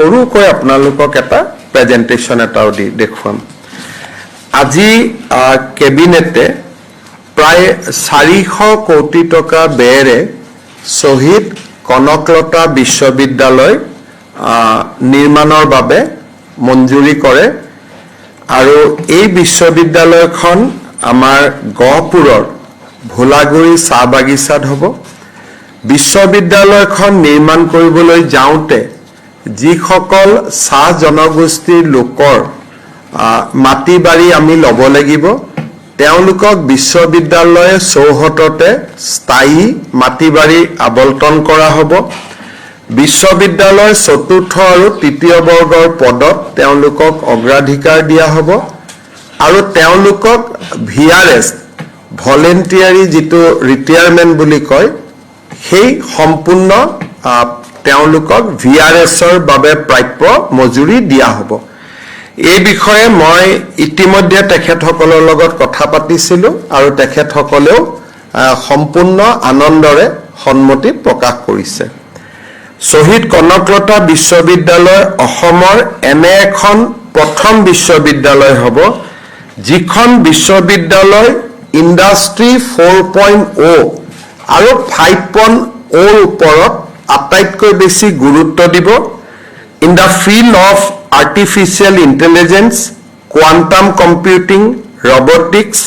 সৰুকৈ আপোনালোকক এটা প্ৰেজেন্টেশ্যন এটাও দেখুৱাম আজি কেবিনেটে প্ৰায় 400 কোটি টকা ব্যয়েৰে শহীদ কনকলতা বিশ্ববিদ্যালয় নিৰ্মাণৰ বাবে মঞ্জুৰি কৰে আৰু এই বিশ্ববিদ্যালয়খন আমাৰ গহপুৰৰ ভোলাগুৰি চাহ বাগিচাত হ'ব বিশ্ববিদ্যালয়খন নিৰ্মাণ কৰিবলৈ যাওঁতে যিসকল চাহ জনগোষ্ঠীৰ লোকৰ মাটি বাৰী আমি ল'ব লাগিব তেওঁলোকক বিশ্ববিদ্যালয়ে চৌহদতে স্থায়ী মাটি বাৰী আবণ্টন কৰা হ'ব বিশ্ববিদ্যালয়ৰ চতুৰ্থ আৰু তৃতীয় বৰ্গৰ পদত তেওঁলোকক অগ্ৰাধিকাৰ দিয়া হ'ব আৰু তেওঁলোকক ভিআৰএছ ভলেণ্টিয়াৰী যিটো ৰিটায়াৰমেণ্ট বুলি কয় সেই সম্পূৰ্ণ তেওঁলোকক ভিআৰএছৰ বাবে প্ৰাপ্য মজুৰি দিয়া হ'ব এই বিষয়ে মই ইতিমধ্যে তেখেতসকলৰ লগত কথা পাতিছিলোঁ আৰু তেখেতসকলেও সম্পূৰ্ণ আনন্দৰে সন্মতি প্ৰকাশ কৰিছে শহীদ কনকলতা বিশ্ববিদ্যালয় অসমৰ এনে এখন প্ৰথম বিশ্ববিদ্যালয় হ'ব যিখন বিশ্ববিদ্যালয় ইণ্ডাষ্ট্ৰী 4.0 আৰু 5.0 ওপৰত আটাইতকৈ বেছি গুৰুত্ব দিব in the field of artificial intelligence quantum computing robotics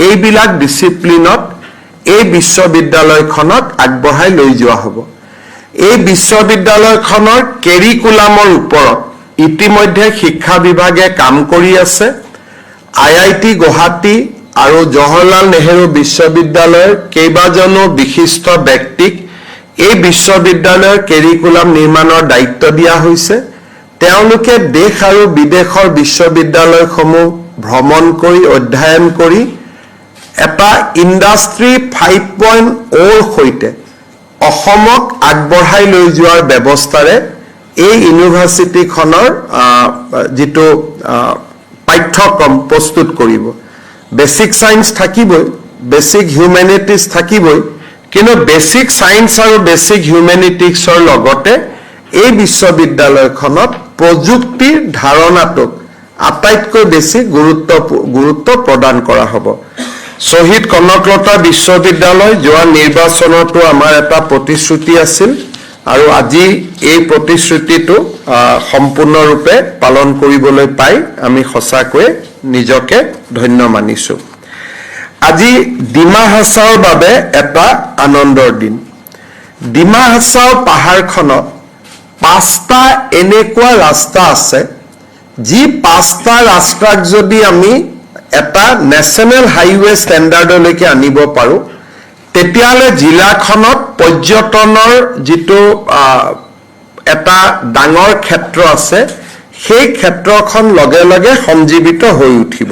এইবিলাক ডিচিপ্লিনত এই বিশ্ববিদ্যালয়খনক আগবঢ়াই লৈ যোৱা হ'ব এই বিশ্ববিদ্যালয়খনৰ কেৰিকুলামৰ ওপৰত ইতিমধ্যে শিক্ষা বিভাগে কাম কৰি আছে আইআইটি গুৱাহাটী আৰু জৱাহৰলাল নেহেৰু বিশ্ববিদ্যালয়ৰ কেইবাজনো বিশিষ্ট ব্যক্তিক এই বিশ্ববিদ্যালয়ৰ কেৰিকুলাম নিৰ্মাণৰ দায়িত্ব দিয়া হৈছে তেওঁলোকে দেশ আৰু বিদেশৰ বিশ্ববিদ্যালয়সমূহ ভ্ৰমণ কৰি অধ্যয়ন কৰি এটা ইণ্ডাষ্ট্ৰী 5.0 সৈতে অসমক আগবঢ়াই লৈ যোৱাৰ ব্যৱস্থাৰে এই ইউনিভাৰ্চিটিখনৰ যিটো পাঠ্যক্ৰম প্ৰস্তুত কৰিব বেসিক সায়েন্স থাকিবই বেসিক হিউম্যানিটিজ থাকিবই কিন্তু বেসিক সায়েন্স আৰু বেসিক হিউম্যানিটিক্সৰ লগতে এই বিশ্ববিদ্যালয়খনত প্ৰযুক্তিৰ ধাৰণাটোক আটাইতকৈ বেছি গুৰুত্ব প্ৰদান কৰা হ'ব শহীদ কনকলতা বিশ্ববিদ্যালয় যোৱা নিৰ্বাচনতো আমাৰ এটা প্ৰতিশ্ৰুতি আছিল আৰু আজি এই প্ৰতিশ্ৰুতিটো সম্পূৰ্ণৰূপে পালন কৰিবলৈ পাই আমি সঁচাকৈ নিজকে ধন্য মানিছো আজি ডিমা হাছাওৰ বাবে এটা আনন্দৰ দিন ডিমা হাছাও পাহাৰখনত 5টা এনেকুৱা ৰাস্তা আছে যি 5টা ৰাস্তাক যদি আমি এটা নেশনেল হাইৱে ষ্টেণ্ডাৰ্ডলৈকে আনিব পাৰো তেতিয়ালে জিলাখনত পৰ্যটনৰ যিটো এটা ডাঙৰ ক্ষেত্ৰ আছে সেই ক্ষেত্ৰখন লগে লগে সঞ্জীৱিত হৈ উঠিব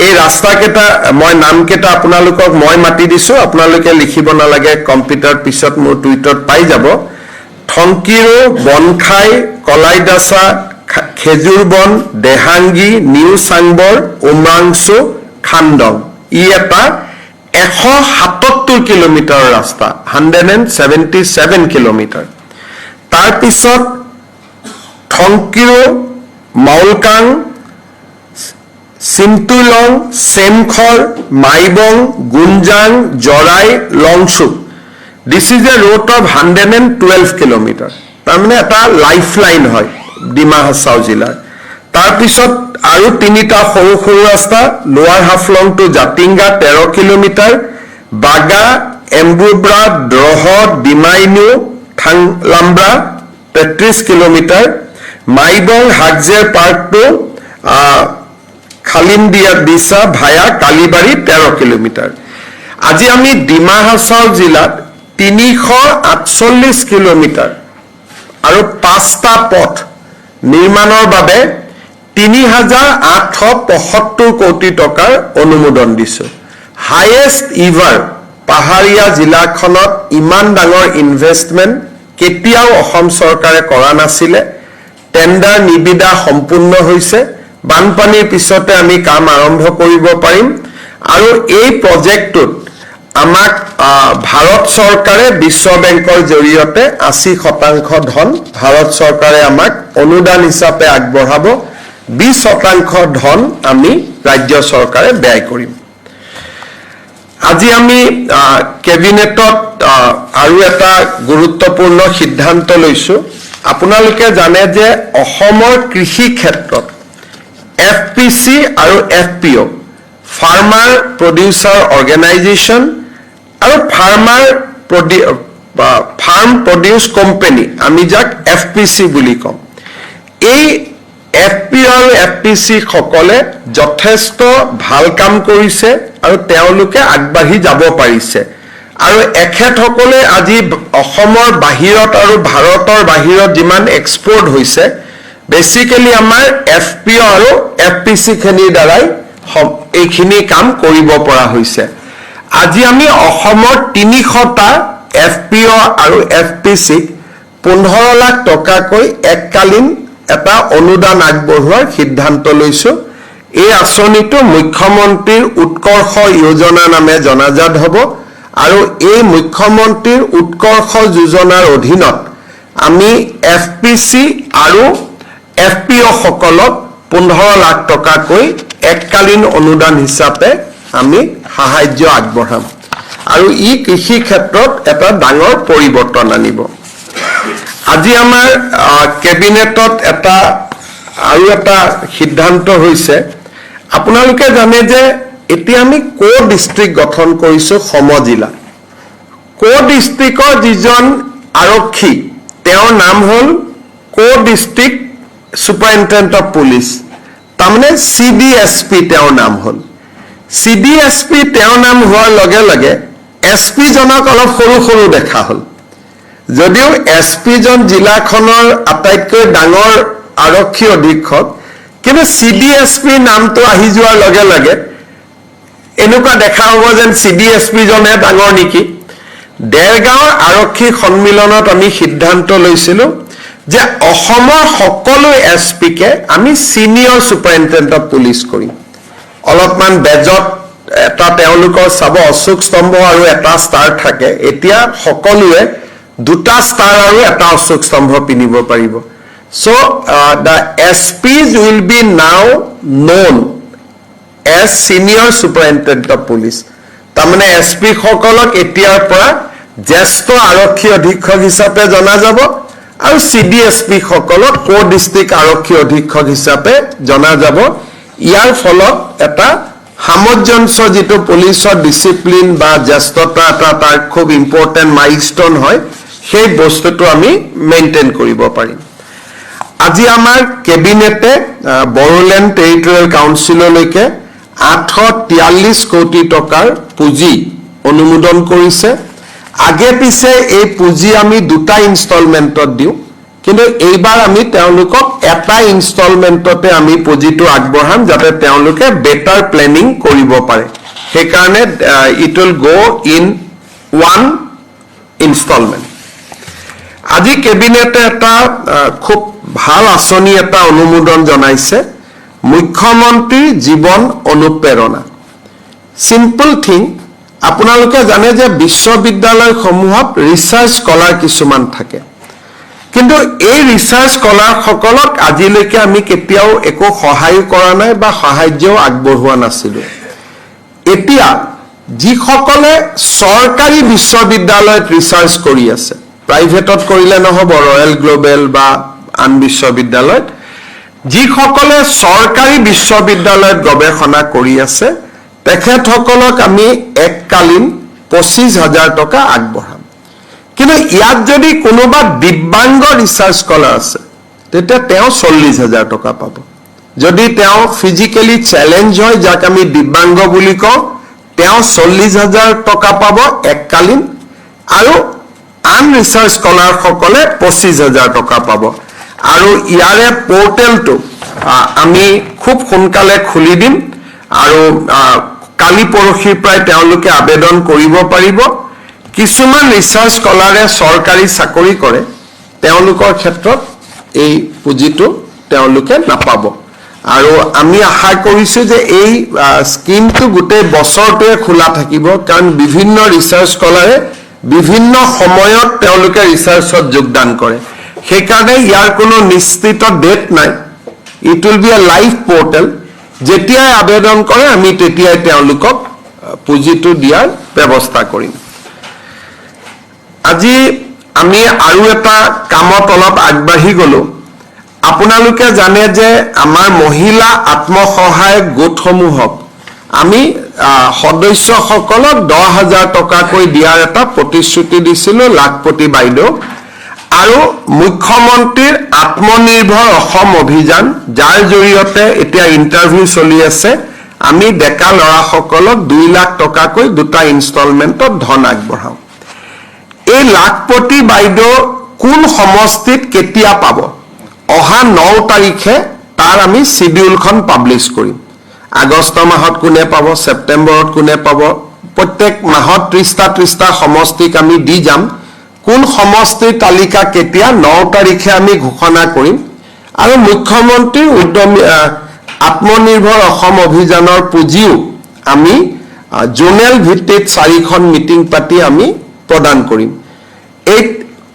এই ৰাস্তাকেইটা মই নামকেইটা আপোনালোকক মই মাতি দিছো আপোনালোকে লিখিব নালাগে কম্পিউটাৰ পিছত মোৰ টুইটত পাই যাব থংকিৰো বনখাই কলাইদাসা খেজুৰবন দেহাংগী নিউ চাংবৰ উমৰাংছু খান্দং ই এটা 177 কিলোমিটাৰৰ ৰাস্তা 177 কিলোমিটাৰ তাৰ পিছত Thongkiro Maulkang Simtulong Semkhor Maibang Gunjung Jorai Longchuk this is a route of 112 kilometre তাৰমানে এটা লাইফলাইন হয় ডিমা হাছাও জিলাৰ তাৰ পিছত আৰু তিনিটা সৰু সৰু ৰাস্তা লোৱাৰ হাফলং টু জাতিংগা 13 কিলোমিটাৰ বাগা এম্বুব্ৰা দ্ৰহ ডিমাইনু থাংলাম্ব্ৰা 33 কিলোমিটাৰ মাইবং হাকজেৰ পাৰ্ক টু খালিমদিয়া দিছা ভায়া কালিবাৰী 13 কিলোমিটাৰ আজি আমি ডিমা হাছাও জিলাত 348 কিলোমিটাৰ আৰু 5টা পথ নিৰ্মাণৰ বাবে 3875 কোটি টকাৰ অনুমোদন দিছো হাইয়েষ্ট ইভাৰ পাহাৰীয়া জিলাখনত ইমান ডাঙৰ ইনভেষ্টমেন্ট কেতিয়াও অসম চৰকাৰে কৰা নাছিলে টেন্ডাৰ নিবিদা সম্পূৰ্ণ হৈছে বানপানীৰ পিছতে আমি কাম আৰম্ভ কৰিব পাৰিম আৰু এই প্ৰজেক্টটোত আমাক ভাৰত চৰকাৰে বিশ্ব বেংকৰ জৰিয়তে 80% ধন ভাৰত চৰকাৰে আমাক অনুদান হিচাপে আগবঢ়াব 20% ধন আমি ৰাজ্য চৰকাৰে ব্যয় কৰিম আজি আমি কেবিনেটত আৰু এটা গুৰুত্বপূৰ্ণ সিদ্ধান্ত লৈছো আপোনালোকে জানে যে অসমৰ কৃষি ক্ষেত্ৰত এফপিসি আৰু এফপিও ফাৰ্মাৰ প্ৰডিউচাৰ অৰ্গেনাইজেশ্যন আৰু ফাৰ্ম প্ৰডিউচ কোম্পানী আমি যাক এফপিসি বুলি কম এই এফপিও আৰু এফপিসি সকলে যথেষ্ট ভাল কাম কৰিছে আৰু তেওঁলোকে আগবাঢ়ি যাব পাৰিছে আৰু এখেতসকলে আজি অসমৰ বাহিৰত আৰু ভাৰতৰ বাহিৰত যিমান এক্সপোৰ্ট হৈছে বেসিক্যালি আমাৰ এফপিও আৰু এফপিসি খিনিৰ দ্বাৰাই এইখিনি কাম কৰিব পৰা হৈছে আজি আমি অসমৰ 300টা এফপিও আৰু এফপিসি 15 লাখ টকাকৈ এককালীন এটা অনুদান আগবঢ়োৱাৰ সিদ্ধান্ত লৈছো এই আঁচনিটো মুখ্যমন্ত্ৰীৰ উৎকৰ্ষ যোজনা নামে জনাজাত হ'ব আৰু এই মুখ্যমন্ত্ৰীৰ উৎকৰ্ষ যোজনাৰ অধীনত আমি এফপিসি আৰু এফপিও সকলক 15 লাখ টকাকৈ এককালীন অনুদান হিচাপে আমি সাহায্য আগবঢ়াম আৰু ই কৃষি ক্ষেত্ৰত এটা ডাঙৰ পৰিৱৰ্তন আনিব আজি আমাৰ কেবিনেটত এটা সিদ্ধান্ত হৈছে আপোনালোকে জানে যে এতিয়া আমি কো ডিস্ট্ৰিক্ট গঠন কৰিছো সমজিলা কো ডিস্ট্ৰিক্টৰ যিজন আৰক্ষী তেওঁৰ নাম হ'ল কো ডিস্ট্ৰিক্ট সুপাৰিনটেণ্ডেণ্ট অফ পুলিচ তাৰমানে সিডিএসপি তেওঁৰ নাম হ'ল সিডিএসপি তেওঁৰ নাম হোৱাৰ লগে লগে এসপি জনক অলপ সৰু দেখা হ'ল যদিও এসপি জন জিলাখনৰ আটাইতকৈ ডাঙৰ আৰক্ষী অধীক্ষক কিন্তু সিডিএসপি নামটো আহি যোৱাৰ লগে লগে এনেকুৱা দেখা হ'ব যেন সিডিএসপি জনে ডাঙৰ নেকি দেৰগাঁৱৰ আৰক্ষী সন্মিলনত আমি সিদ্ধান্ত লৈছিলো যে অসমৰ সকলো এসপিকে আমি সিনিয়ৰ সুপাৰিনটেণ্ডেণ্ট অফ পুলিচ কৰিম অলপমান বেজত এটা তেওঁলোকৰ চাব অশোক স্তম্ভ আৰু এটা ষ্টাৰ থাকে এতিয়া সকলোৱে দুটা ষ্টাৰ আৰু এটা অশোক স্তম্ভ পিনিব পাৰিব so the SPs will be now known as senior superintendent of police তাৰমানে এসপি সকলক এতিয়াৰ পৰা জ্যেষ্ঠ আৰক্ষী অধীক্ষক হিচাপে জনা যাব আৰু সিডিএসপি সকলক কো ডিস্ট্ৰিক্ট আৰক্ষী অধীক্ষক হিচাপে জনা যাব ইয়াৰ ফলত এটা সামঞ্জস্য যেটো পুলিচৰ ডিসিপ্লিন বা জ্যেষ্ঠতা এটা তাৰ খুব ইম্পৰ্টেন্ট মাইলস্টোন হয় সেই বস্তুটো আমি মেইনটেইন কৰিব পাৰিম আজি আমাৰ কেবিনেটে বড়োলেণ্ড টেৰিটৰিয়েল কাউন্সিললৈকে 843 কোটি টকাৰ পুঁজি অনুমোদন কৰিছে আগে পিছে এই পুঁজি আমি দুটা ইনষ্টলমেন্টত দিও কিন্তু এইবাৰ আমি তেওঁলোকক এটা ইনষ্টলমেন্টতে আমি পুঁজিটো আগবঢ়াম যাতে তেওঁলোকে বেটাৰ প্লেনিং কৰিব পাৰে সেই কাৰণে it will go in one instalment আজি কেবিনেটে এটা খুব ভাল আঁচনি এটা অনুমোদন জনাইছে মুখ্যমন্ত্ৰী জীৱন অনুপ্ৰেৰণা সিম্পল থিং আপোনালোকে জানে যে বিশ্ববিদ্যালয়সমূহত ৰিসাৰ্চ স্কলাৰ কিছুমান থাকে কিন্তু এই ৰিসাৰ্চ স্কলাৰ সকলক আজিলৈকে আমি কেতিয়াও একো সহায় কৰা নাই বা সাহায্যও আগবঢ়োৱা নাছিল এতিয়া যিসকলে চৰকাৰী বিশ্ববিদ্যালয়ত ৰিসাৰ্চ কৰি আছে প্ৰাইভেটত কৰিলে নহব ৰয়েল গ্লোবেল বা আন বিশ্ববিদ্যালয়ত যিসকলে চৰকাৰী বিশ্ববিদ্যালয়ত গৱেষণা কৰি আছে তেখেতসকলক আমি এককালীন 25,000 টকা আগবঢ়াম কিন্তু ইয়াত যদি কোনোবা দিব্যাংগ ৰিসাৰ্চ স্কলাৰ আছে তেতিয়া তেওঁ 40,000 টকা পাব যদি তেওঁ ফিজিক্যালি চ্যালেঞ্জ হয় যাক আমি দিব্যাংগ বুলি কওঁ তেওঁ 40,000 টকা পাব এককালীন আৰু আন ৰিসাৰ্চ স্কলাৰ সকলে 25,000 টকা পাব আৰু ইয়াৰে পোৰ্টেলটো আমি খুব সোনকালে খুলি দিম আৰু কালি পৰহিৰ প্ৰায় তেওঁলোকে আবেদন কৰিব পাৰিব কিছুমান ৰিসাৰ্চ স্কলাৰে চৰকাৰী চাকৰি কৰে তেওঁলোকৰ ক্ষেত্ৰত এই পুঁজিটো তেওঁলোকে নাপাব আৰু আমি আশা কৰিছোঁ যে এই স্কিমটো গোটেই বছৰটোৱে খোলা থাকিব, কাৰণ বিভিন্ন ৰিচাৰ্চ স্কলাৰে বিভিন্ন সময়ত তেওঁলোকে ৰিচাৰ্চত যোগদান কৰে। সেইকাৰণে ইয়াৰ কোনো নিশ্চিত ডেট নাই। It will B A live portal. যেতিয়াই আবেদন কৰে আমি তেতিয়াই তেওঁলোকক পুঁজিটো দিয়াৰ ব্যৱস্থা কৰিম। আজি আমি আৰু এটা কামত অলপ আগবাঢ়ি গ'লো। আপোনালোকে জানে যে আমাৰ মহিলা আত্মসহায়ক গোটসমূহক আমি সদস্যসকলক 10,000 টকাকৈ দিয়াৰ এটা প্ৰতিশ্ৰুতি দিছিলোঁ লাখপতি বাইদেউ, আৰু মুখ্যমন্ত্ৰীৰ আত্মনিৰ্ভৰ অসম অভিযান, যাৰ জৰিয়তে এতিয়া ইণ্টাৰভিউ চলি আছে, আমি ডেকা ল'ৰাসকলক 2 লাখ টকাকৈ 2টা ইনষ্টলমেণ্টত ধন আগবঢ়াওঁ। এই লাখপতি বাইদেউ কোন সমষ্টিত কেতিয়া পাব, অহা 9 তাৰিখে তাৰ আমি চিডিউলখন পাব্লিছ কৰিম। আগষ্ট মাহত কোনে পাব, ছেপ্টেম্বৰত কোনে পাব, প্ৰত্যেক মাহত 30টা সমষ্টিক আমি দি যাম। কোন সমষ্টিৰ তালিকা কেতিয়া 9 তাৰিখে আমি ঘোষণা কৰিম। আৰু মুখ্যমন্ত্ৰীৰ আত্মনিৰ্ভৰ অসম অভিযানৰ পুঁজিও আমি জোনেল ভিত্তিত 4খন মিটিং পাতি আমি প্ৰদান কৰিম। এই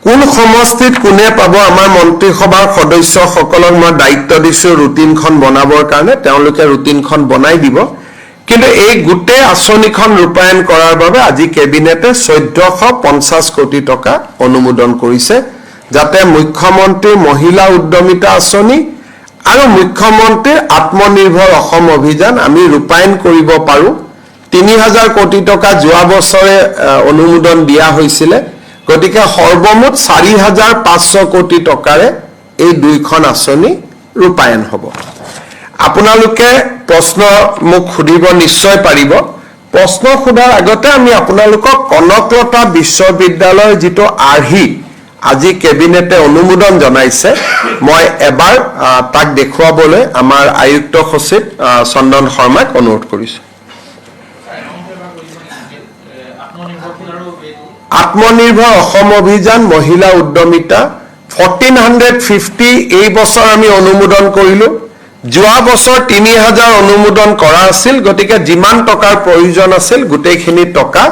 কোন সমষ্টিত কোনে পাব, আমাৰ মন্ত্ৰীসভাৰ সদস্যসকলক মই দায়িত্ব দিছোঁ ৰুটিনখন বনাবৰ কাৰণে, তেওঁলোকে ৰুটিনখন বনাই দিব। কিন্তু এই গোটেই আঁচনিখন ৰূপায়ণ কৰাৰ বাবে আজি কেবিনেটে 1450 কোটি টকা অনুমোদন কৰিছে, যাতে মুখ্যমন্ত্ৰীৰ মহিলা উদ্যমিতা আঁচনি আৰু মুখ্যমন্ত্ৰীৰ আত্মনিৰ্ভৰ অসম অভিযান আমি ৰূপায়ণ কৰিব পাৰোঁ। 3,000 কোটি টকা যোৱা বছৰে অনুমোদন দিয়া হৈছিলে, গতিকে সৰ্বমুঠ 4,500 কোটি টকাৰে এই 2খন আঁচনি ৰূপায়ণ হ'ব। আপোনালোকে প্ৰশ্ন মোক সুধিব নিশ্চয় পাৰিব। প্ৰশ্ন সোধাৰ আগতে আমি আপোনালোকক কনকলতা বিশ্ববিদ্যালয়ৰ যিটো আৰ্হি আজি কেবিনেটে অনুমোদন জনাইছে, মই এবাৰ তাক দেখুৱাবলৈ আমাৰ আয়ুক্ত সচিব চন্দন শৰ্মাক অনুৰোধ কৰিছোঁ। আত্মনিৰ্ভৰ অসম অভিযান মহিলা উদ্যমিতা 1450 এই বছৰ আমি অনুমোদন কৰিলোঁ। যোৱা বছৰ 3,000 অনুমোদন কৰা আছিল, গতিকে যিমান টকাৰ প্ৰয়োজন আছিল গোটেইখিনি টকা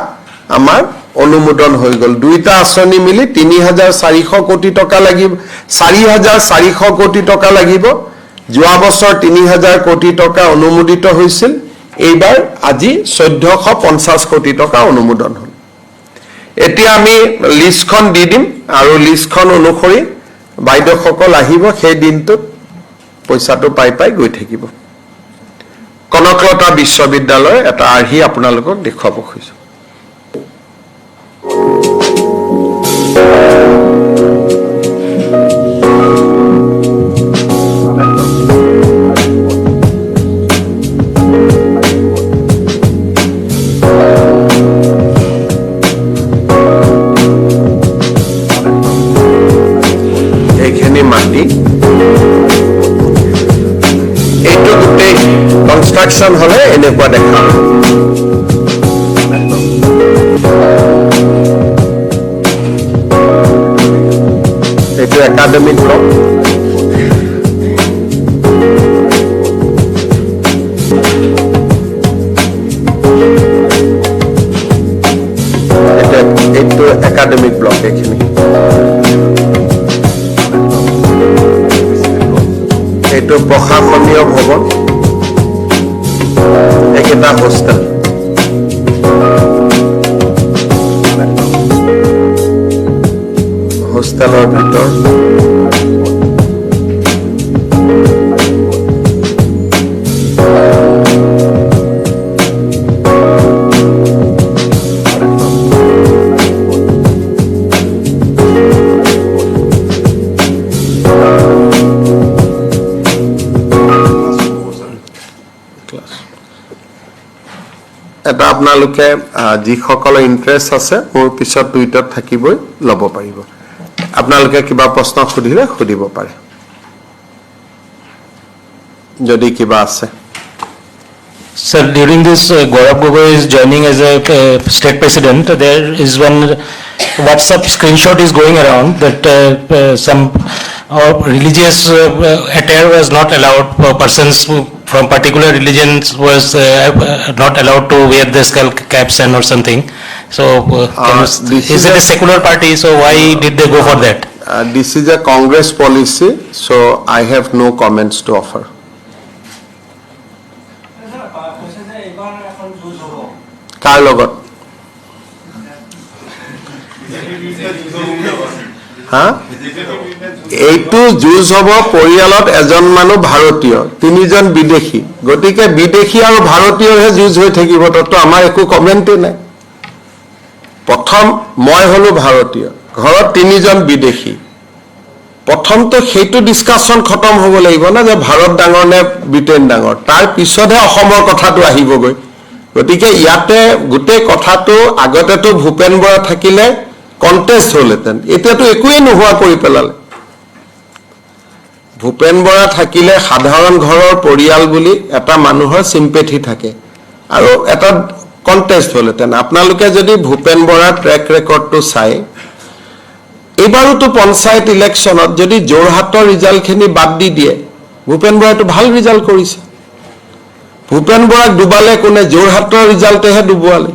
আমাৰ অনুমোদন হৈ গ'ল। 2টা আঁচনি মিলি 3,400 কোটি টকা লাগিব, 4,400 কোটি টকা লাগিব। যোৱা বছৰ 3,000 কোটি টকা অনুমোদিত হৈছিল, এইবাৰ আজি 1450 কোটি টকা অনুমোদন হ'ল। এতিয়া আমি লিষ্টখন দি দিম আৰু লিষ্টখন অনুসৰি বাইদেউসকল আহিব, সেই দিনটোত পইচাটো পাই গৈ থাকিব। কনকলতা বিশ্ববিদ্যালয়ৰ এটা আৰ্হি আপোনালোকক দেখুৱাব খুজিছোঁ। এইখিনি মাটি, এইটো গোটেই কনষ্ট্ৰাকশ্যন হ'লে এনেকুৱা দেখা হ'ব। এইটো একাডেমিক ব্লক, এইটো একাডেমিক ব্লক, এইখিনি এইটো প্ৰশাসনীয় ভৱন, এইকেইটা হোষ্টেল। হোষ্টেলৰ ভিতৰ এটা আপোনালোকে যিসকলৰ ইণ্টাৰেষ্ট আছে মোৰ পিছত টুইটাৰত থাকিবই, ল'ব পাৰিব। আপোনালোকে কিবা প্ৰশ্ন সুধিলে সুধিব পাৰে যদি কিবা আছে। Sir, during this, Gaurav Gogoi is joining as a state president. There is one WhatsApp screenshot is going around that some or religious attire was not allowed. Persons from particular religions was not allowed to wear the skull caps and or something. So is it a secular party? So why did they go for that? This is a Congress policy, so I have no comments to offer. কাৰ লগত হা এইটো যুঁজ হ'ব পৰিয়ালত এজন মানুহ ভাৰতীয় তিনিজন বিদেশী গতিকে বিদেশী আৰু ভাৰতীয়ৰহে যুঁজ হৈ থাকিব ততো আমাৰ একো কমেণ্টে নাই প্ৰথম মই হলো ভাৰতীয় ঘৰত তিনিজন বিদেশী প্ৰথমটো সেইটো ডিসকাশন খতম হ'ব লাগিব না যে ভাৰত ডাঙৰ নে ব্ৰিটেইন ডাঙৰ তাৰ পিছতহে অসমৰ কথাটো আহিবগৈ গতিকে ইয়াতে গোটেই কথাটো আগতেতো ভূপেন বৰা থাকিলে কন্টেস্ট হলহেঁতেন এতিয়াতো একোৱেই নোহোৱা কৰি পেলালে ভূপেন বৰা থাকিলে সাধাৰণ ঘৰৰ পৰিয়াল বুলি এটা মানুহৰ সিম্পেথি থাকে আৰু এটা কন্টেস্ট হলহেঁতেন আপোনালোকে যদি ভূপেন বৰাৰ ট্ৰেক ৰেকৰ্ডটো চাই এইবাৰোতো পঞ্চায়ত ইলেকশ্যনত যদি যোৰহাটৰ ৰিজাল্টখিনি বাদ দি দিয়ে ভূপেন বৰাটো ভাল ৰিজাল্ট কৰিছে ভূপেন বৰাক ডুবালে কোনে যোৰহাটৰ ৰিজাল্টেহে ডুবুৱালে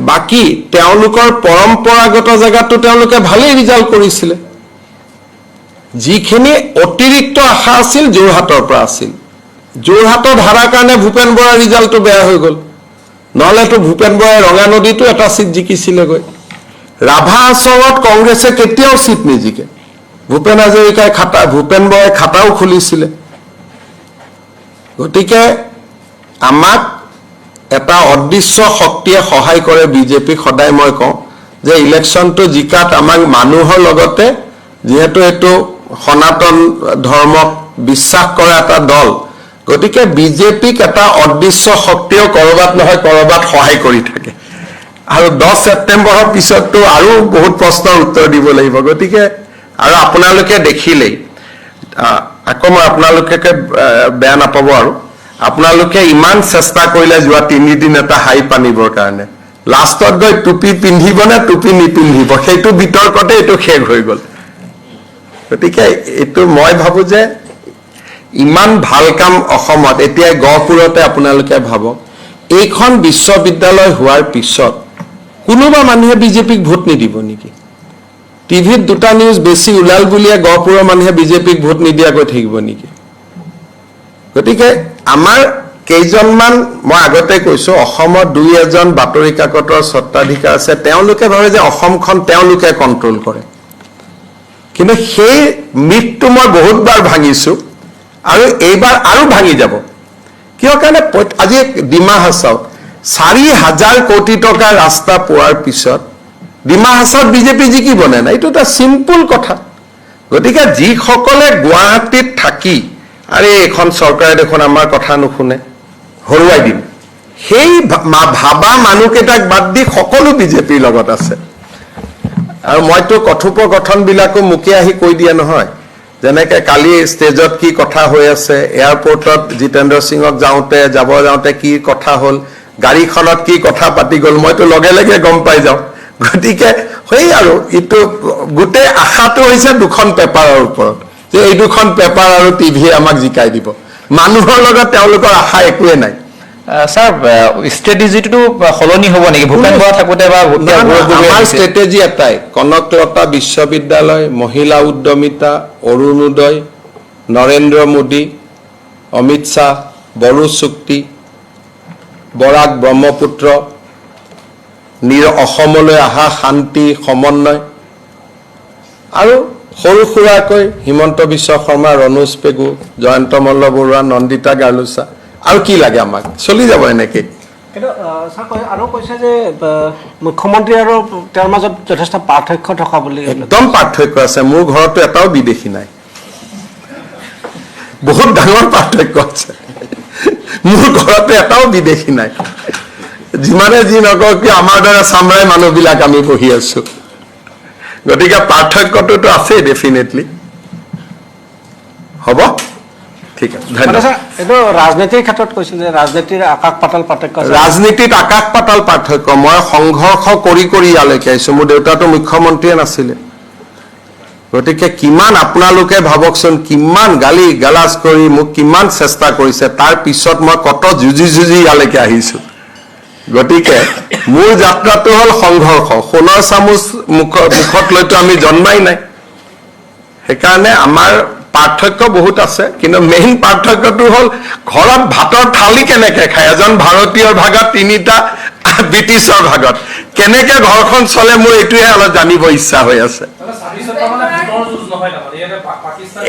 বাকি তেওঁলোকৰ পৰম্পৰাগত জায়গাটো তেওঁলোকে ভালেই ৰিজাল্ট কৰিছিলে যিখিনি অতিৰিক্ত আশা আছিল যোৰহাটৰ পৰা আছিল যোৰহাটত হাৰাৰ কাৰণে ভূপেন বৰাৰ ৰিজাল্টটো বেয়া হৈ গ'ল নহলেতো ভূপেন বৰাই ৰঙা নদীতো এটা সিট জিকিছিলেগৈ ৰাভা আসনত কংগ্ৰেছে কেতিয়াও সিট নিজিকে ভূপেন হাজৰিকাই খাতা ভূপেন বৰাই খাতাও খুলিছিলে গতিকে আমাক এটা অদৃশ্য শক্তিয়ে সহায় কৰে বিজেপি সদায় মই কওঁ যে ইলেকশ্যনটো জিকাত আমাক মানুহৰ লগতে যেহেতু এটো সনাতন ধৰ্মক বিশ্বাস কৰা এটা দল গতিকে বিজেপিক এটা অদৃশ্য শক্তিও কৰবাত নহয় কৰবাত সহায় কৰি থাকে আৰু 10 ছেপ্টেম্বৰৰ পিছতটো আৰু বহুত প্ৰশ্নৰ উত্তৰ দিব লাগিব গতিকে আৰু আপোনালোকে দেখিলেই আকৌ মই আপোনালোকে বেয়া নাপাব আৰু আপোনালোকে ইমান চেষ্টা কৰিলে যোৱা 3 দিন এটা হাই পানিবৰ কাৰণে লাষ্টত গৈ টুপি পিন্ধিব নে টুপি নিপিন্ধিব সেইটো বিতৰ্কতে এইটো শেষ হৈ গ'ল গতিকে এইটো মই ভাবো যে ইমান ভাল কাম অসমত এতিয়া গহপুৰতে আপোনালোকে ভাবক এইখন বিশ্ববিদ্যালয় হোৱাৰ পিছত কোনোবা মানুহে বিজেপিক ভোট নিদিব নেকি টিভিত দুটা নিউজ বেছি উলাল বুলিয়ে গহপুৰৰ মানুহে বিজেপিক ভোট নিদিয়াকৈ থাকিব নেকি গতিকে আমাৰ কেইজনমান মই আগতে কৈছো অসমত 2-1জন বাতৰি কাকতৰ সত্তাধিকাৰ আছে তেওঁলোকে ভাবে যে অসমখন তেওঁলোকে কন্ট্ৰোল কৰে কিন্তু সেই মিথটো মই বহুতবাৰ ভাঙিছো আৰু এইবাৰ আৰু ভাঙি যাব কিয় কাৰণে আজি ডিমা হাছাও 4,000 কোটি টকা ৰাস্তা পোৱাৰ পিছত ডিমা হাছাওত বিজেপি জিকিব নে নাই এইটো এটা সিম্পল কথা গতিকে যিসকলে গুৱাহাটীত থাকি আৰে এখন চৰকাৰে দেখোন আমাৰ কথা নুশুনে হৰুৱাই দিম সেই ভাবা মানুহকেইটাক বাদ দি সকলো বিজেপিৰ লগত আছে আৰু মইতো কথোপকথন বিলাকো মুখে আহি কৈ দিয়া নহয় যেনেকে কালি ষ্টেজত কি কথা হৈ আছে এয়াৰপোৰ্টত জিতেন্দ্ৰ সিংক যাওঁতে কি কথা হ'ল গাড়ীখনত কি কথা পাতি গ'ল মইতো লগে লগে গম পাই যাওঁ গতিকে হৈ আৰু ইটো গোটেই আশাটো হৈছে দুখন পেপাৰৰ ওপৰত যে এই দুখন পেপাৰ আৰু টিভি আমাক জিকাই দিব মানুহৰ লগত তেওঁলোকৰ আশা একোৱে নাই স্যাৰ ষ্ট্ৰেটেজিটো সলনি হ'ব নেকি ভূপেন বৰা থাকোতে বা আমাৰ ষ্ট্ৰেটেজি এটাই কনকলতা বিশ্ববিদ্যালয় মহিলা উদ্যমিতা অৰুণোদয় নৰেন্দ্ৰ মোদী অমিত শাহ বড়ো চুক্তি বৰাক ব্ৰহ্মপুত্ৰ অসমলৈ আহা শান্তি সমন্বয় আৰু সৰু সুৰাকৈ হিমন্ত বিশ্ব শৰ্মা ৰণোজ পেগু জয়ন্ত মল্ল বৰুৱা নন্দিতা গাৰ্লুচা আৰু কি লাগে আমাক চলি যাব এনেকে কিন্তু স্যাৰ আৰু কৈছে যে মুখ্যমন্ত্ৰী আৰু তেওঁৰ মাজত যথেষ্ট পাৰ্থক্য থকা বুলি একদম পাৰ্থক্য আছে মোৰ ঘৰতো এটাও বিদেশী নাই বহুত ডাঙৰ পাৰ্থক্য আছে মোৰ ঘৰতো এটাও বিদেশী নাই যিমানে যি নকওক কি আমাৰ দৰে চামৰাই মানুহবিলাক আমি বহি আছো গতিকে পাৰ্থক্যটো আছে ডেফিনেটলি হ'ব ঠিক আছে ধন্যবাদ এইটো ৰাজনীতিৰ ক্ষেত্ৰত কৈছিল যে ৰাজনীতিৰ আকাশ পাতাল পাৰ্থক্য ৰাজনীতিত আকাশ পাতাল পাৰ্থক্য মই সংঘৰ্ষ কৰি ইয়ালৈকে আহিছো মোৰ দেউতাটো মুখ্যমন্ত্ৰীয়ে নাছিলে গতিকে কিমান আপোনালোকে ভাবকচোন কিমান গালি গালাজ কৰি মোক কিমান চেষ্টা কৰিছে তাৰ পিছত মই কত যুঁজি ইয়ালৈকে আহিছো গতিকে মোৰ যাত্ৰাটো হ'ল সংঘৰ্ষ সোণৰ চামুচ মুখত লৈতো আমি জন্মাই নাই সেইকাৰণে আমাৰ পাৰ্থক্য বহুত আছে কিন্তু মেইন পাৰ্থক্যটো হ'ল ঘৰত ভাতৰ থালি কেনেকৈ খায় এজন ভাৰতীয়ৰ ভাগত তিনিটা ব্ৰিটিছৰ ভাগত কেনেকৈ ঘৰখন চলে মোৰ এইটোহে অলপ জানিব ইচ্ছা হৈ আছে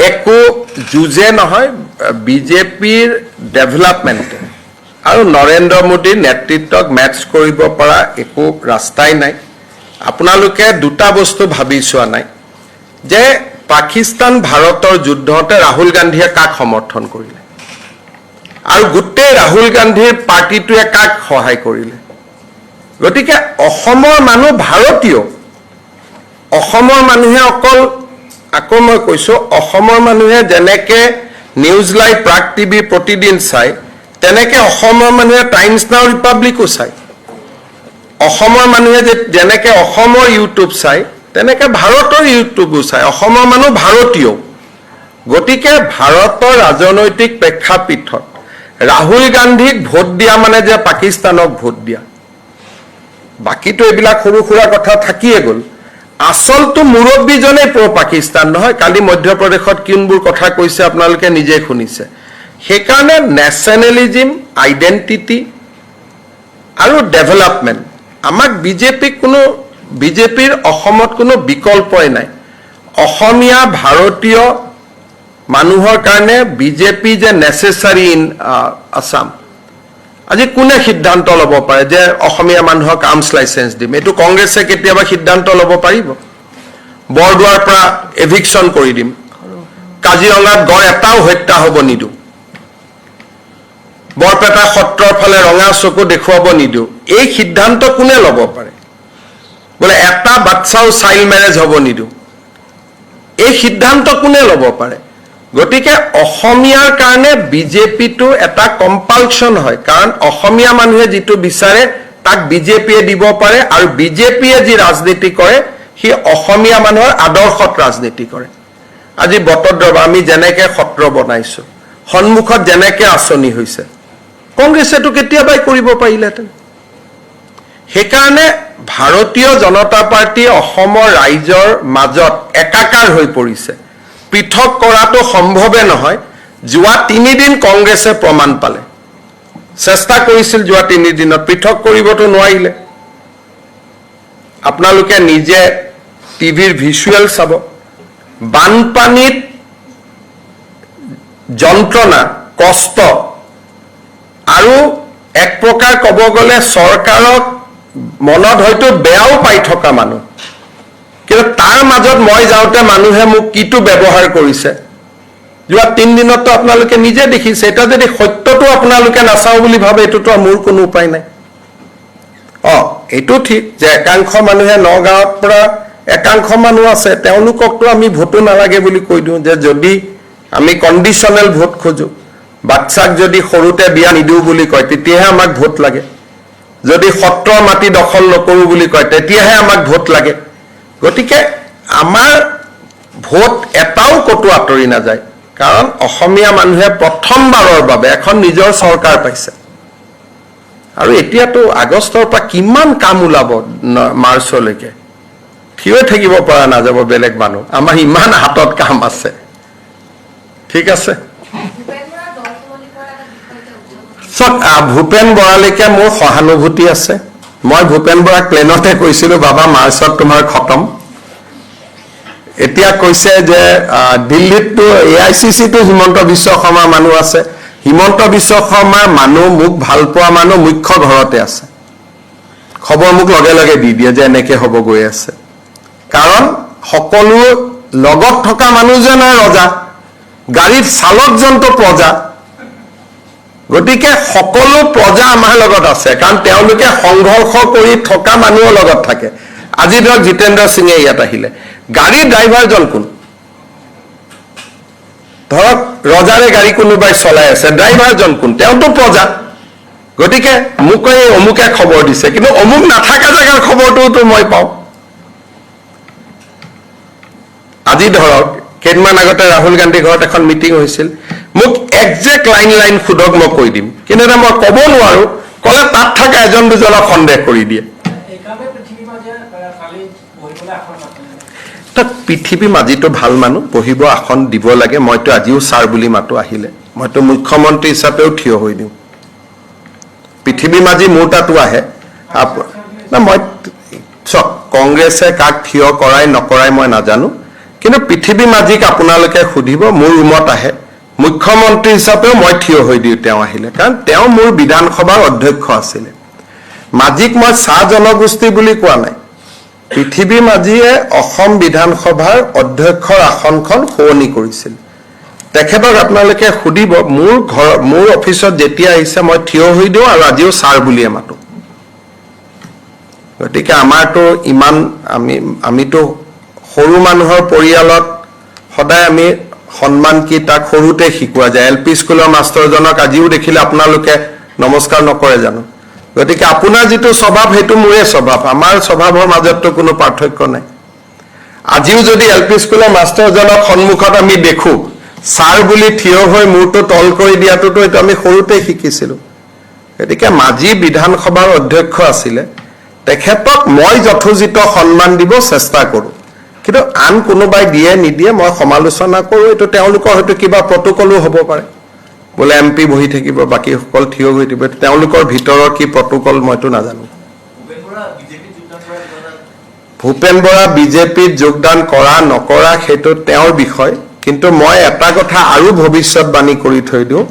একো যুঁজে নহয় বিজেপিৰ ডেভেলপমেণ্টে আৰু নৰেন্দ্ৰ মোদীৰ নেতৃত্বক মেটচ কৰিব পৰা একো ৰাস্তাই নাই আপোনালোকে দুটা বস্তু ভাবি চোৱা নাই যে পাকিস্তান ভাৰতৰ যুদ্ধতে ৰাহুল গান্ধীয়ে কাক সমৰ্থন কৰিলে আৰু গোটেই ৰাহুল গান্ধীৰ পাৰ্টিটোৱে কাক সহায় কৰিলে গতিকে অসমৰ মানুহ ভাৰতীয় অসমৰ মানুহে অকল আকৌ মই কৈছো অসমৰ মানুহে যেনেকে নিউজ লাইভ প্ৰাগ টিভি প্ৰতিদিন চাই তেনেকে অসমৰ মানুহে টাইমছ নাও ৰিপাব্লিকো চাই অসমৰ মানুহে যেনেকে অসমৰ ইউটিউব চাই তেনেকে ভাৰতৰ ইউটিউবো চাই অসমৰ মানুহ ভাৰতীয় গতিকে ভাৰতৰ ৰাজনৈতিক প্ৰেক্ষাপটত ৰাহুল গান্ধীক ভোট দিয়া মানে যে পাকিস্তানক ভোট দিয়া বাকিটো এইবিলাক সৰু সুৰা কথা থাকিয়ে গ'ল আসলটো মুৰব্বীজনে প্ৰ পাকিস্তান নহয় কালি মধ্যপ্ৰদেশত কিনবোৰ কথা কৈছে আপোনালোকে নিজে শুনিছে সেইকাৰণে নেশ্যনেলিজম আইডেন্টিটি আৰু ডেভেলপমেণ্ট আমাক বিজেপিৰ অসমত কোনো বিকল্পই নাই অসমীয়া ভাৰতীয় মানুহৰ কাৰণে বিজেপি যে নেচেচাৰী ইন আসাম আজি কোনে সিদ্ধান্ত ল'ব পাৰে যে অসমীয়া মানুহক আৰ্মছ লাইচেন্স দিম এইটো কংগ্ৰেছে কেতিয়াবা সিদ্ধান্ত ল'ব পাৰিব বৰদোৱাৰ পৰা এভিকশ্যন কৰি দিম কাজিৰঙাত গড় এটাও হত্যা হ'ব নিদিওঁ বৰপেটা সত্ৰৰ ফালে ৰঙা চকু দেখুৱাব নিদিওঁ এই সিদ্ধান্ত কোনে ল'ব পাৰে বোলে এটা বাচ্চাও চাইল্ড মেৰেজ হ'ব নিদিওঁ এই সিদ্ধান্ত কোনে ল'ব পাৰে গতিকে অসমীয়াৰ কাৰণে বিজেপিটো এটা কম্পালচন হয় কাৰণ অসমীয়া মানুহে যিটো বিচাৰে তাক বিজেপিয়ে দিব পাৰে আৰু বিজেপিয়ে যি ৰাজনীতি কৰে সি অসমীয়া মানুহৰ আদৰ্শত ৰাজনীতি কৰে আজি বটদ্ৰৱা আমি যেনেকৈ সত্ৰ বনাইছো সন্মুখত যেনেকৈ আঁচনি হৈছে কংগ্ৰেছেতো কেতিয়াবাই কৰিব পাৰিলেহেঁতেন সেইকাৰণে ভাৰতীয় জনতা পাৰ্টি অসমৰ ৰাইজৰ মাজত একাকাৰ হৈ পৰিছে পৃথক কৰাটো সম্ভৱে নহয় যোৱা 3 দিন কংগ্ৰেছে প্ৰমাণ পালে চেষ্টা কৰিছিল যোৱা 3 দিনত পৃথক কৰিবতো নোৱাৰিলে আপোনালোকে নিজে টিভিৰ ভিজুৱেল চাব বানপানীত যন্ত্ৰণা কষ্ট আৰু এক প্ৰকাৰ ক'ব গ'লে চৰকাৰক মনত হয়তো বেয়াও পাই থকা মানুহ কিন্তু তাৰ মাজত মই যাওঁতে মানুহে মোক কিটো ব্যৱহাৰ কৰিছে যোৱা 3 দিনতো আপোনালোকে নিজে দেখিছে এটা যদি সত্যটো আপোনালোকে নাচাও বুলি ভাবে এইটোতো মোৰ কোনো উপায় নাই এইটো ঠিক যে একাংশ মানুহে নগাঁৱৰ পৰা একাংশ মানুহ আছে তেওঁলোককতো আমি ভোটো নালাগে বুলি কৈ দিওঁ যে যদি আমি কণ্ডিশ্যনেল ভোট খোজো বাচ্চাক যদি সৰুতে বিয়া নিদিওঁ বুলি কয় তেতিয়াহে আমাক ভোট লাগে যদি সত্ৰৰ মাটি দখল নকৰোঁ বুলি কয় তেতিয়াহে আমাক ভোট লাগে গতিকে আমাৰ ভোট এটাও কতো আঁতৰি নাযায় কাৰণ অসমীয়া মানুহে প্ৰথমবাৰৰ বাবে এখন নিজৰ চৰকাৰ পাইছে আৰু এতিয়াতো আগষ্টৰ পৰা কিমান কাম ওলাব মাৰ্চলৈকে থিয় থাকিব পৰা নাযাব বেলেগ মানুহ আমাৰ ইমান হাতত কাম আছে ঠিক আছে ভূপেন বৰালৈকে মোৰ সহানুভূতি আছে মই ভূপেন বৰাক প্লেনতে কৈছিলোঁ বাবা মাৰ্চত তোমাৰ খতম এতিয়া কৈছে যে দিল্লীততো AICCটো হিমন্ত বিশ্ব শৰ্মাৰ মানুহ আছে হিমন্ত বিশ্ব শৰ্মাৰ মানুহ মোক ভাল পোৱা মানুহ মুখ্য ঘৰতে আছে খবৰ মোক লগে লগে দি দিয়ে যে এনেকৈ হ'ব গৈ আছে কাৰণ সকলো লগত থকা মানুহজনে ৰজা গাড়ীত চালকজনটো প্ৰজা গতিকে সকলো প্ৰজা আমাৰ লগত আছে কাৰণ তেওঁলোকে সংঘৰ্ষ কৰি থকা মানুহৰ লগত থাকে আজি ধৰক জিতেন্দ্ৰ সিঙে ইয়াত আহিলে গাড়ী ড্ৰাইভাৰজন কোন ধৰক ৰজাৰে গাড়ী কোনোবাই চলাই আছে ড্ৰাইভাৰজন কোন তেওঁতো প্ৰজা গতিকে মোক এই অমুকে খবৰ দিছে কিন্তু অমুক নাথাকা জেগাৰ খবৰটোতো মই পাওঁ আজি ধৰক কেইদিনমান আগতে ৰাহুল গান্ধী ঘৰত এখন মিটিং হৈছিল মোক একজেক্ট লাইন সোধক মই কৈ দিম কিন্তু এটা মই ক'ব নোৱাৰো ক'লে তাত থকা এজন দুজনক সন্দেহ কৰি দিয়ে তাক পৃথিৱী মাজিটো ভাল মানুহ বহিব আসন দিব লাগে মইতো আজিও ছাৰ বুলি মাতো আহিলে মইতো মুখ্যমন্ত্ৰী হিচাপেও থিয় হৈ দিওঁ পৃথিৱী মাজি মোৰ তাতো আহে না মই চক কংগ্ৰেছে কাক থিয় কৰাই নকৰাই মই নাজানো কিন্তু পৃথিৱী মাজিক আপোনালোকে সুধিব মোৰ ৰুমত আহে মুখ্যমন্ত্ৰী হিচাপেও মই থিয় হৈ দিওঁ তেওঁ আহিলে কাৰণ তেওঁ মোৰ বিধানসভাৰ অধ্যক্ষ আছিলে মাজিক মই চাহ জনগোষ্ঠী বুলি কোৱা নাই পৃথিৱী মাজিয়ে অসম বিধানসভাৰ অধ্যক্ষৰ আসনখন সলনি কৰিছিল তেখেতক আপোনালোকে সুধিব মোৰ অফিচত যেতিয়া আহিছে মই থিয় হৈ দিওঁ আৰু আজিও ছাৰ বুলিয়ে মাতো গতিকে আমাৰতো ইমান আমিতো সৰু মানুহৰ পৰিয়ালত সদায় আমি সন্মান কি তাক সৰুতে শিকোৱা যায় এল পি স্কুলৰ মাষ্টৰজনক আজিও দেখিলে আপোনালোকে নমস্কাৰ নকৰে জানো গতিকে আপোনাৰ যিটো স্বভাৱ সেইটো মোৰে স্বভাৱ আমাৰ স্বভাৱৰ মাজততো কোনো পাৰ্থক্য নাই আজিও যদি এল পি স্কুলৰ মাষ্টৰজনক সন্মুখত আমি দেখো ছাৰ বুলি থিয় হৈ মূৰটো তল কৰি দিয়াটোতো এইটো আমি সৰুতে শিকিছিলোঁ গতিকে মাজি বিধানসভাৰ অধ্যক্ষ আছিলে তেখেতক মই যথোচিত সন্মান দিব চেষ্টা কৰোঁ কিন্তু আন কোনোবাই দিয়ে নিদিয়ে মই সমালোচনা কৰোঁ এইটো তেওঁলোকৰ হয়তো কিবা প্ৰট'কলো হ'ব পাৰে বোলে এম পি বহি থাকিব বাকীসকল থিয় হৈ থাকিব তেওঁলোকৰ ভিতৰৰ কি প্ৰট'কল মইতো নাজানো ভূপেন বৰা বিজেপিত যোগদান কৰা নকৰা সেইটো তেওঁৰ বিষয় কিন্তু মই এটা কথা আৰু ভৱিষ্যতবাণী কৰি থৈ দিওঁ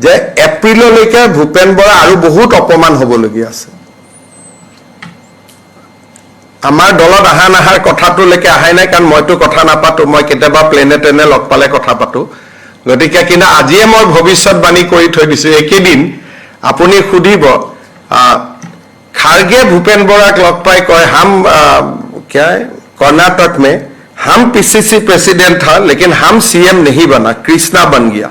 যে এপ্ৰিললৈকে ভূপেন বৰা আৰু বহুত অপমান হ'বলগীয়া আছে আমাৰ দলত আহা নাহাৰ কথাটোলৈকে আহাই নাই কাৰণ মইতো কথা নাপাতো মই কেতিয়াবা প্লেনে ট্ৰেনে লগ পালে কথা পাতো গতিকে কিন্তু আজিয়ে মই ভৱিষ্যতবাণী কৰি থৈ দিছোঁ একেদিন আপুনি সুধিব খাৰ্গে ভূপেন বৰাক লগ পাই কয় হাম क्या कर्नाटक में हम पीसीसी प्रेसिडेंट था लेकिन हम सीएम नहीं बना कृष्णा बन गया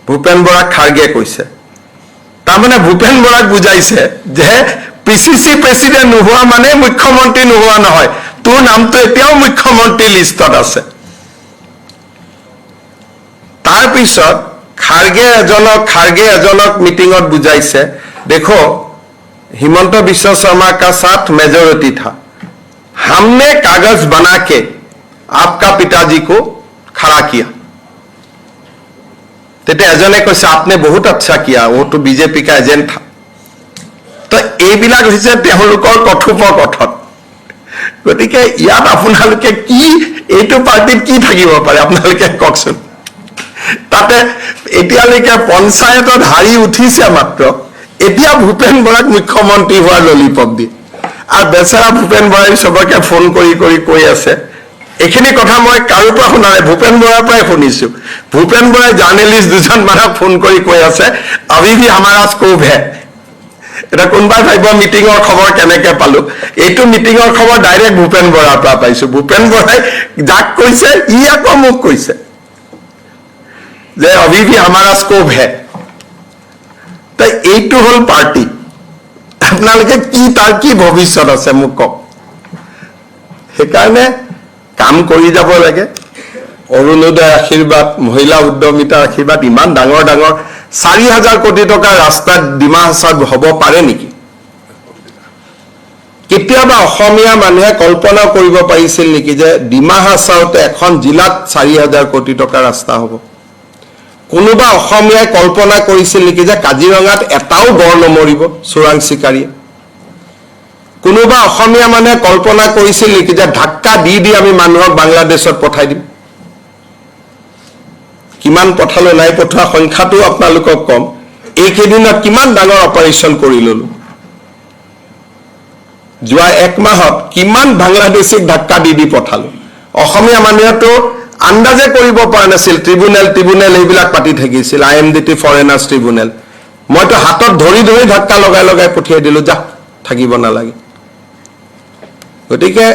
भूपेन बरा खार्गे কৈছে তাৰমানে ভূপেন বৰাক বুজাইছে যে পিসিসি প্ৰেসিডেন্ট নোহোৱা মানে মুখ্যমন্ত্ৰী নোহোৱা নহয় তোৰ নামটো এতিয়াও মুখ্যমন্ত্ৰী লিষ্টত আছে তাৰ পিছত খাৰ্গে এজনক মিটিংত বুজাইছে দেখো हिमंत बिश्व शर्मा का साथ मेजोरिटी था हमने कागज बना के आपका पिताजी को खड़ा किया तेते एजने কৈছে आपने बहुत अच्छा किया वो तो बीजेपी का एजेंट था तो এইবিলাক হৈছে তেওঁলোকৰ কথোপকথন গতিকে ইয়াত আপোনালোকে কি এইটো পাৰ্টিত কি থাকিব পাৰে আপোনালোকে কওকচোন তাতে এতিয়ালৈকে পঞ্চায়তত হাৰি উঠিছে মাত্ৰ এতিয়া ভূপেন বৰাক মুখ্যমন্ত্ৰী হোৱাৰ ললিপপ দি আৰু বেচাৰা ভূপেন বৰাই সবকে ফোন কৰি কৈ আছে এইখিনি কথা মই কাৰো পৰা শুনা নাই ভূপেন বৰাৰ পৰাই শুনিছো ভূপেন বৰাই জাৰ্নেলিষ্ট দুজন মানুহক ফোন কৰি কৈ আছে अभी भी हमारा स्कोप है এটা কোনবা ভাইব মিটিংৰ খবৰ কেনেকে পালো এইটো মিটিংৰ খবৰ ডাইৰেক্ট ভূপেন বৰাৰ পৰা পাইছো ভূপেন বৰাই যাক কৈছে ই আকৌ মোক কৈছে যে अभी भी हमारा स्कोप है তাই এইটো হল পাৰ্টি আপোনালোকে কি তাৰ কি ভৱিষ্যত আছে মোক কওক সেইকাৰণে কাম কৰি যাব লাগে অৰুণোদয় আশীৰ্বাদ মহিলা উদ্যমিতাৰ আশীৰ্বাদ ইমান ডাঙৰ 4000 কোটি টকাৰ ৰাস্তা ডিমা হাছাওত হ'ব পাৰে নেকি কেতিয়াবা অসমীয়া মানুহে কল্পনা কৰিব পাৰিছিল নেকি যে ডিমা হাছাওতে এখন জিলাত 4000 কোটি টকাৰ ৰাস্তা হ'ব কোনোবা অসমীয়াই কল্পনা কৰিছিল নেকি যে কাজিৰঙাত এটাও গড় নমৰিব চোৰাং চিকাৰীয়ে কোনোবা অসমীয়া মানুহে কল্পনা কৰিছিল নেকি যে ধাক্কা দি আমি মানুহক বাংলাদেশত পঠাই দিম কিমান পঠালো নাই পঠোৱা সংখ্যাটো আপোনালোকক কম এইকেইদিনত কিমান ডাঙৰ অপাৰেশ্যন কৰি ললো যোৱা এক মাহত কিমান বাংলাদেশীক ধাক্কা দি পঠালো অসমীয়া মানুহেতো আন্দাজে কৰিব পৰা নাছিল ট্ৰিবিউনেল এইবিলাক পাতি থাকিছিল আইএমডিটি ফৰেনাৰ্ছ ট্ৰিবিউনেল মইতো হাতত ধৰি ধাক্কা লগাই পঠিয়াই দিলো যা থাকিব নালাগে গতিকে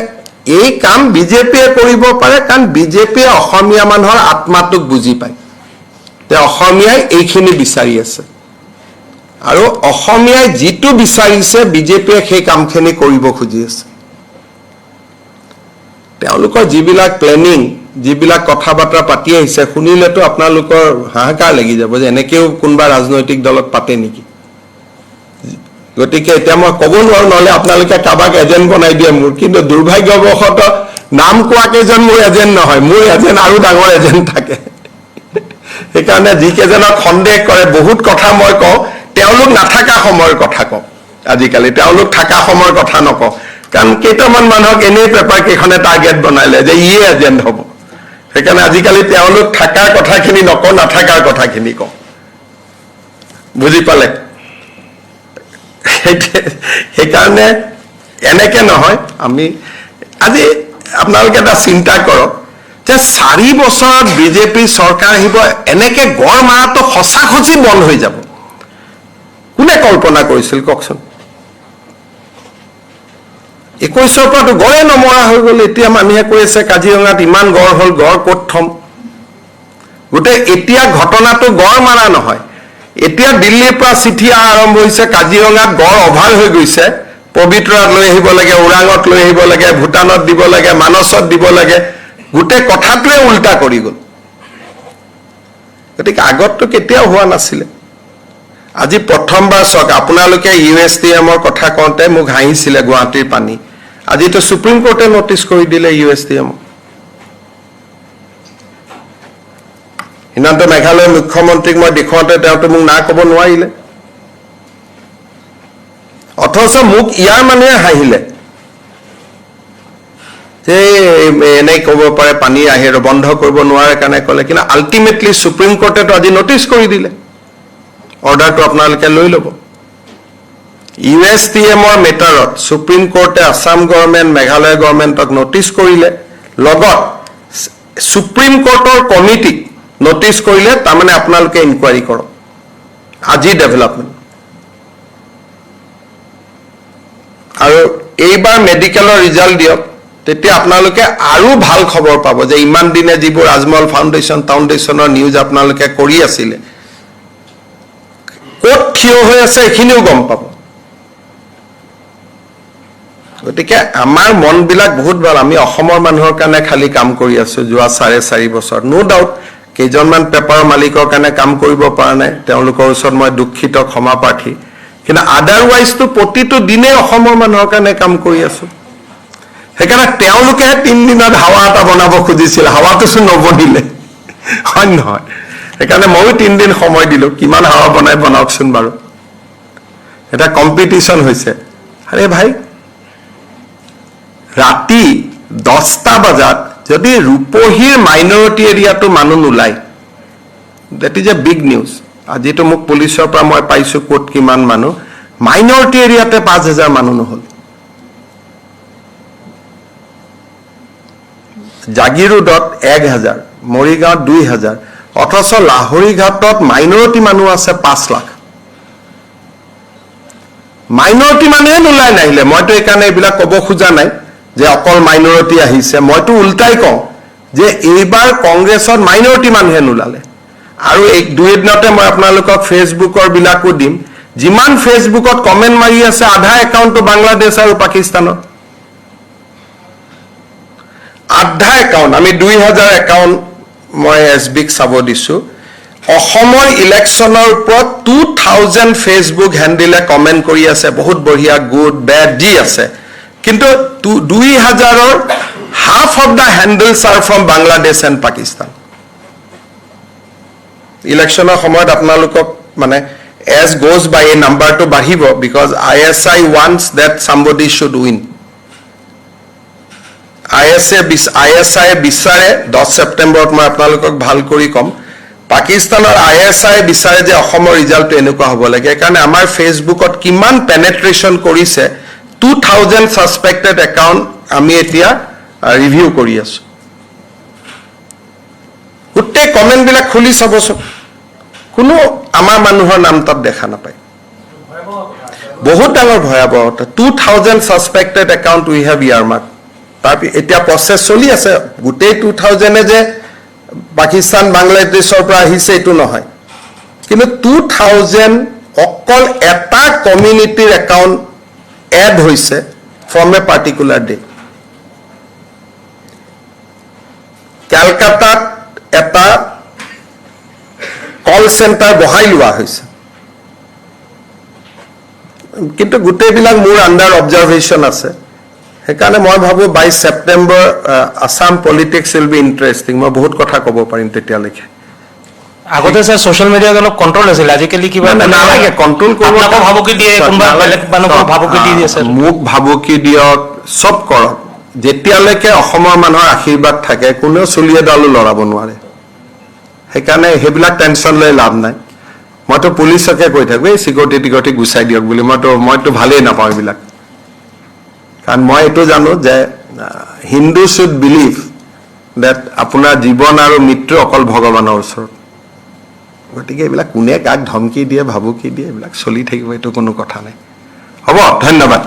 এই কাম বিজেপিয়ে কৰিব পাৰে কাৰণ বিজেপিয়ে অসমীয়া মানুহৰ আত্মাটোক বুজি পায় তে অসমীয়াই এইখিনি বিচাৰি আছে আৰু অসমীয়াই যিটো বিচাৰিছে বিজেপিয়ে সেই কামখিনি কৰিব খুজি আছে তেওঁলোকৰ যিবিলাক প্লেনিং যিবিলাক কথা বাৰ্তা পাতি আহিছে শুনিলেতো আপোনালোকৰ হাহাকাৰ লাগি যাব যে এনেকেও কোনোবা ৰাজনৈতিক দলত পাতে নেকি গতিকে এতিয়া মই ক'ব নোৱাৰো নহলে আপোনালোকে কাবাক এজেন্ট বনাই দিয়ে মোৰ কিন্তু দুৰ্ভাগ্যবশত নাম কোৱা কেইজন মোৰ এজেন্ট নহয় মোৰ এজেন্ট আৰু ডাঙৰ এজেন্ট থাকে সেইকাৰণে যিকেইজনক সন্দেহ কৰে বহুত কথা মই কওঁ তেওঁলোক নাথাকা সময়ৰ কথা কওঁ আজিকালি তেওঁলোক থাকা সময়ৰ কথা নকওঁ কাৰণ কেইটামান মানুহক এনেই পেপাৰ কেইখনে টাৰ্গেট বনাইলে যে ইয়ে এজেন্ট হ'ব সেইকাৰণে আজিকালি তেওঁলোক থাকাৰ কথাখিনি নকওঁ নাথাকাৰ কথাখিনি কওঁ বুজি পালে সেইকাৰণে এনেকে নহয় আমি আজি আপোনালোকে এটা চিন্তা কৰক যে 4 বছৰত বিজেপি চৰকাৰ আহিব এনেকে গড় মাৰাটো সঁচাসঁচি বন্ধ হৈ যাব কোনে কল্পনা কৰিছিল কওকচোন 21ৰ পৰাটো গড়ে নমৰা হৈ গ'ল এতিয়া মানুহে কৈ আছে কাজিৰঙাত ইমান গড় হ'ল গড় ক'ত থম গোটেই এতিয়া ঘটনাটো গড় মাৰা নহয় এতিয়া দিল্লীৰ পৰা চিঠি আৰম্ভ হৈছে কাজিৰঙাত গড় অভাৰ হৈ গৈছে পবিতৰাত লৈ আহিব লাগে ওৰাঙত লৈ আহিব লাগে ভূটানত দিব লাগে মানসত দিব লাগে গোটেই কথাটোৱে উল্টা কৰি গ'ল গতিকে আগতটো কেতিয়াও হোৱা নাছিলে আজি প্ৰথমবাৰ চাওক আপোনালোকে ইউএছটিএমৰ কথা কওঁতে মোক হাঁহিছিলে গুৱাহাটীৰ পানী আজিতো সুপ্ৰিম কোৰ্টে নটিচ কৰি দিলে ইউএছটিএম সিদ্ধান্ত মেঘালয়ৰ মুখ্যমন্ত্ৰীক মই দেখুৱাওঁতে তেওঁতো মোক না ক'ব নোৱাৰিলে অথচ মোক ইয়াৰ মানুহে হাঁহিলে যে এনেই ক'ব পাৰে পানী আহে বন্ধ কৰিব নোৱাৰে কাৰণে ক'লে কিন্তু আল্টিমেটলি সুপ্ৰিম কোৰ্টেতো আজি নটিচ কৰি দিলে অৰ্ডাৰটো আপোনালোকে লৈ ল'ব ইউএছটিএমৰ মেটাৰত সুপ্ৰিম কোৰ্টে আসাম গভৰ্ণমেণ্ট মেঘালয় গভৰ্ণমেণ্টক নটিচ কৰিলে লগত সুপ্ৰিম কোৰ্টৰ কমিটিক নটিচ কৰিলে তাৰমানে আপোনালোকে ইনকুৱাৰী কৰক আজি ডেভেলপমেণ্ট আৰু এইবাৰ মেডিকেলৰ ৰিজাল্ট দিয়ক তেতিয়া আপোনালোকে আৰু ভাল খবৰ পাব যে ইমান দিনে যিবোৰ ৰাজমহল ফাউণ্ডেশ্যনৰ নিউজ আপোনালোকে কৰি আছিলে ক'ত থিয় হৈ আছে এইখিনিও গম পাব গতিকে আমাৰ মনবিলাক বহুত ভাল আমি অসমৰ মানুহৰ কাৰণে খালি কাম কৰি আছো যোৱা 4.5 বছৰ নো ডাউট কেইজনমান পেপাৰৰ মালিকৰ কাৰণে কাম কৰিব পৰা নাই তেওঁলোকৰ ওচৰত মই দুখিত ক্ষমা প্ৰাৰ্থী কিন্তু আদাৰৱাইজটো প্ৰতিটো দিনে অসমৰ মানুহৰ কাৰণে কাম কৰি আছো সেইকাৰণে তেওঁলোকে 3 দিনত হাৱা এটা বনাব খুজিছিল হাৱাটোচোন নবনিলে হয় নহয় সেইকাৰণে ময়ো 3 দিন সময় দিলো কিমান হাৱা বনাই বনাওকচোন বাৰু এটা কম্পিটিশন হৈছে আৰে ভাই ৰাতি 10টা বজাত যদি ৰূপহীৰ মাইনৰিটি এৰিয়াটো মানুহ নোলায় that is a big news আজিতো মোক পুলিচৰ পৰা মই পাইছো কোট কিমান মানুহ মাইনৰিটি এৰিয়াতে 5000 মানুহ নহল জাগিৰোডত 1000 মৰিগাঁৱত 2000 অথচ লাহৰীঘাটত মাইনৰিটি মানুহ আছে 5 লাখ মাইনৰিটি মানুহে নোলাই নাহিলে মইতো এইকাৰণে এইবিলাক ক'ব খোজা নাই যে অকল মাইনৰিটি আহিছে মইতো উল্টাই কওঁ যে এইবাৰ কংগ্ৰেছত মাইনৰিটি মানুহে নোলালে আৰু এক দুই দিনতে মই আপোনালোকক ফেচবুকৰ বিলাকো দিম যিমান ফেচবুকত কমেন্ট মাৰি আছে আধা একাউণ্টটো বাংলাদেশ আৰু পাকিস্তানৰ আধা একাউণ্ট আমি 2000 একাউণ্ট মই এছবিক চাব দিছো অসমৰ ইলেকশ্যনৰ ওপৰত 2000 ফেচবুক হেন্ডেলে কমেন্ট কৰি আছে বহুত বঢ়িয়া গুড বেড যি আছে কিন্তু 2000ৰ half of the handles are from Bangladesh and Pakistan ইলেকশ্যনৰ সময়ত আপোনালোকক মানে as goes by a number to বাঢ়িব because ISI wants that somebody should win ISI বিচাৰে 10 সেপ্টেম্বৰত মই আপোনালোকক ভাল কৰি কম পাকিস্তানৰ ISI বিচাৰে যে অসমৰ ৰিজাল্ট এনেকুৱা হ'ব লাগে কাৰণ আমাৰ ফেচবুকত কিমান পেনেট্ৰেচন কৰিছে 2000 সাসপেক্টেড একাউন্ট আমি এতিয়া ৰিভিউ কৰি আছো গোটেই কমেন্ট বিলাক খুলি চাবচোন কোনো আমাৰ মানুহৰ নাম তাত দেখা নাপায় বহুত ডাঙৰ ভয়াবহতা 2000 সাসপেক্টেড একাউন্ট উই হ্যাভ ইয়াৰমাৰ্ক তাৰ এতিয়া প্ৰসেস চলি আছে গোটেই 2000 যে পাকিস্তান বাংলাদেশৰ পৰা আহিছে এটো নহয় কিন্তু 2000 অকল এটা কমিউনিটিৰ একাউন্ট এড হৈছে from a particular day কেলকাতাত এটা কল চেণ্টাৰ বহাই লোৱা হৈছে, কিন্তু গোটেইবিলাক মোৰ আণ্ডাৰ অবজাৰভেশ্যন আছে। সেইকাৰণে মই ভাবোঁ 22 September Assam politics will be interesting. মই বহুত কথা ক'ব পাৰিম তেতিয়ালৈকে। আগতে স্যাৰ ছ'চিয়েল মিডিয়াত অলপ কণ্ট্ৰল আছিল, আজিকালি কিবা নালাগে কণ্ট্ৰল কৰিব। আপোনাকো ভাবুকি দিয়ে, কোনোবা বেলেগ মানুহকো ভাবুকি দি দিয়ে স্যাৰ। মোক ভাবুকি দিয়ক, চব কৰক, যেতিয়ালৈকে অসমৰ মানুহৰ আশীৰ্বাদ থাকে কোনেও চুলি এডালো লৰাব নোৱাৰে। সেইকাৰণে সেইবিলাক টেনশ্যন লৈ লাভ নাই। মইতো পুলিচকে কৈ থাকোঁ এই চিকিউৰিটি গুচাই দিয়ক বুলি। মইতো ভালেই নাপাওঁ এইবিলাক, কাৰণ মই এইটো জানো যে হিন্দু শুড বিলিভ ডেট আপোনাৰ জীৱন আৰু মৃত্যু অকল ভগৱানৰ ওচৰত। গতিকে এইবিলাক কোনে কাক ধমকি দিয়ে, ভাবুকি দিয়ে, এইবিলাক চলি থাকিব, এইটো কোনো কথা নাই। হ'ব, ধন্যবাদ।